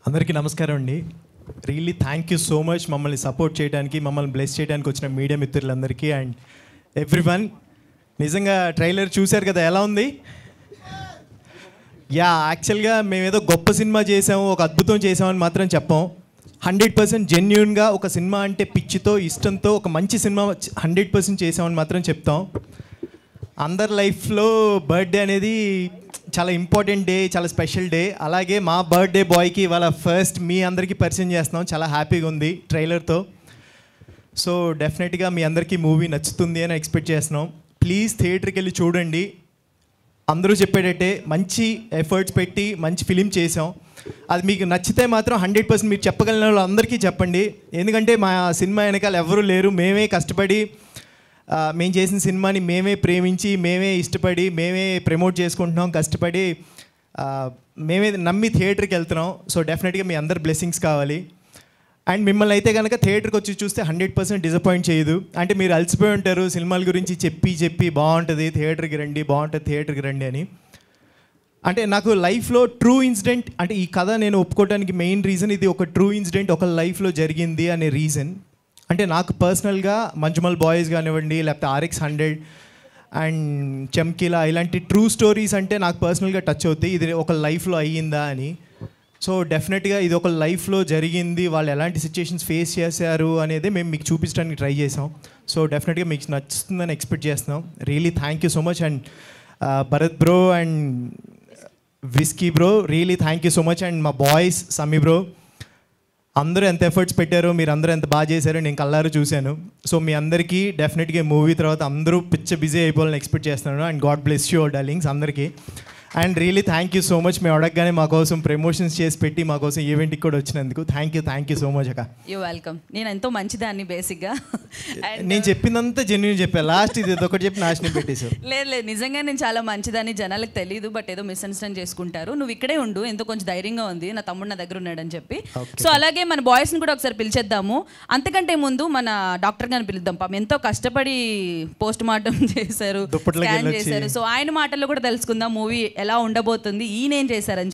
అందరికీ నమస్కారం అండి. Really thank you so much మమ్మల్ని సపోర్ట్ చేయడానికి, మమ్మల్ని బ్లెస్ చేయడానికి వచ్చిన మీడియా మిత్రులందరికీ అండ్ ఎవ్రీవన్. నిజంగా ట్రైలర్ చూశారు కదా, ఎలా ఉంది? యాక్చువల్గా మేమేదో గొప్ప సినిమా చేసాము, ఒక అద్భుతం చేసామని మాత్రం చెప్పాం. 100% జెన్యూన్గా ఒక సినిమా అంటే పిచ్చితో, ఇష్టంతో ఒక మంచి సినిమా 100% చేసామని మాత్రం చెప్తాం. అందరి లైఫ్లో బర్త్డే అనేది చాలా ఇంపార్టెంట్ డే, చాలా స్పెషల్ డే. అలాగే మా బర్త్డే బాయ్కి ఇవాళ ఫస్ట్ మీ అందరికీ పరిచయం చేస్తున్నాం. చాలా హ్యాపీగా ఉంది ట్రైలర్తో. సో డెఫినెట్గా మీ అందరికీ మూవీ నచ్చుతుంది అని ఎక్స్పెక్ట్ చేస్తున్నాం. ప్లీజ్ థియేటర్కి వెళ్ళి చూడండి. అందరూ చెప్పేటట్టే మంచి ఎఫర్ట్స్ పెట్టి మంచి ఫిలిం చేసాం. అది మీకు నచ్చితే మాత్రం 100% మీరు చెప్పగలిగిన వాళ్ళు అందరికీ చెప్పండి. ఎందుకంటే మా సినిమా వెనకాల ఎవరూ లేరు, మేమే కష్టపడి మేము చేసిన సినిమాని మేమే ప్రేమించి, మేమే ఇష్టపడి, మేమే ప్రమోట్ చేసుకుంటున్నాం, కష్టపడి మేమే నమ్మి థియేటర్కి వెళ్తున్నాం. సో డెఫినెట్గా మీ అందరి బ్లెస్సింగ్స్ కావాలి. అండ్ మిమ్మల్ని అయితే కనుక థియేటర్కి వచ్చి చూస్తే 100% డిసప్పాయింట్ చేయదు. అంటే మీరు అలసిపోయి ఉంటారు సినిమాల గురించి చెప్పి బాగుంటుంది థియేటర్కి రండి, బాగుంటుంది థియేటర్కి రండి అని. అంటే నాకు లైఫ్లో ట్రూ ఇన్సిడెంట్, అంటే ఈ కథ నేను ఒప్పుకోవడానికి మెయిన్ రీజన్ ఇది ఒక ట్రూ ఇన్సిడెంట్ ఒక లైఫ్లో జరిగింది అనే రీజన్. అంటే నాకు పర్సనల్గా మంజుమల్ బాయ్స్ కానివ్వండి, లేకపోతే RX 100 అండ్ చమ్కీలా ఇలాంటి ట్రూ స్టోరీస్ అంటే నాకు పర్సనల్గా టచ్ అవుతాయి. ఇది ఒక లైఫ్లో అయ్యిందా అని. సో డెఫినెట్గా ఇది ఒక లైఫ్లో జరిగింది, వాళ్ళు ఎలాంటి సిచ్యుయేషన్స్ ఫేస్ చేశారు అనేది మేము మీకు చూపించడానికి ట్రై చేసాం. సో డెఫినెట్గా మీకు నచ్చుతుందని ఎక్స్పెక్ట్ చేస్తున్నాం. Really thank you so much. And Bharat bro and whisky bro, really thank you so much. And మా బాయ్స్ సమ్మి బ్రో, అందరూ ఎంత ఎఫర్ట్స్ పెట్టారో, మీరు అందరూ ఎంత బాగా చేశారో నేను కళ్ళారు చూశాను. సో మీ అందరికీ డెఫినెట్గా మూవీ తర్వాత అందరూ బిజీ అయిపోవాలని ఎక్స్పెక్ట్ చేస్తున్నాను. And god bless you all darlings అందరికీ. And really thank you so much. మేము అడగగానే మా కోసం ప్రమోషన్స్ చేసి పెట్టి మా కోసం ఈవెంట్కి కూడా వచ్చినందుకు థ్యాంక్ యూ సో మచ్ అక్క. You welcome. నేను ఎంతో మంచిదాన్ని బేసిక్గా. నేను చెప్పిందంతా జెన్యూన్ చెప్పాను, లాస్ట్ ఇది ఒకటి చెప్పి నాశనం పెట్టేశారు. లేదు నిజంగా నేను చాలా మంచిదాన్ని, జనాలకు తెలియదు, బట్ ఏదో మిస్అండర్స్టాండ్ చేసుకుంటారు. నువ్వు ఇక్కడే ఉండు, ఎంతో కొంచెం ధైర్యంగా ఉంది, నా తమ్ముడు నా దగ్గర ఉన్నాడని చెప్పి. సో అలాగే మన బాయ్స్ని కూడా ఒకసారి పిలిచేద్దాము. అంతకంటే ముందు మన డాక్టర్ గారిని పిలుద్దాం. పాపం ఎంతో కష్టపడి పోస్ట్ మార్టం చేశారు, స్కాన్ చేశారు. సో ఆయన మాటల్లో కూడా తెలుసుకుందాం మూవీ ఎలా ఉండబోతుంది, ఈయన ఏం చేశారని.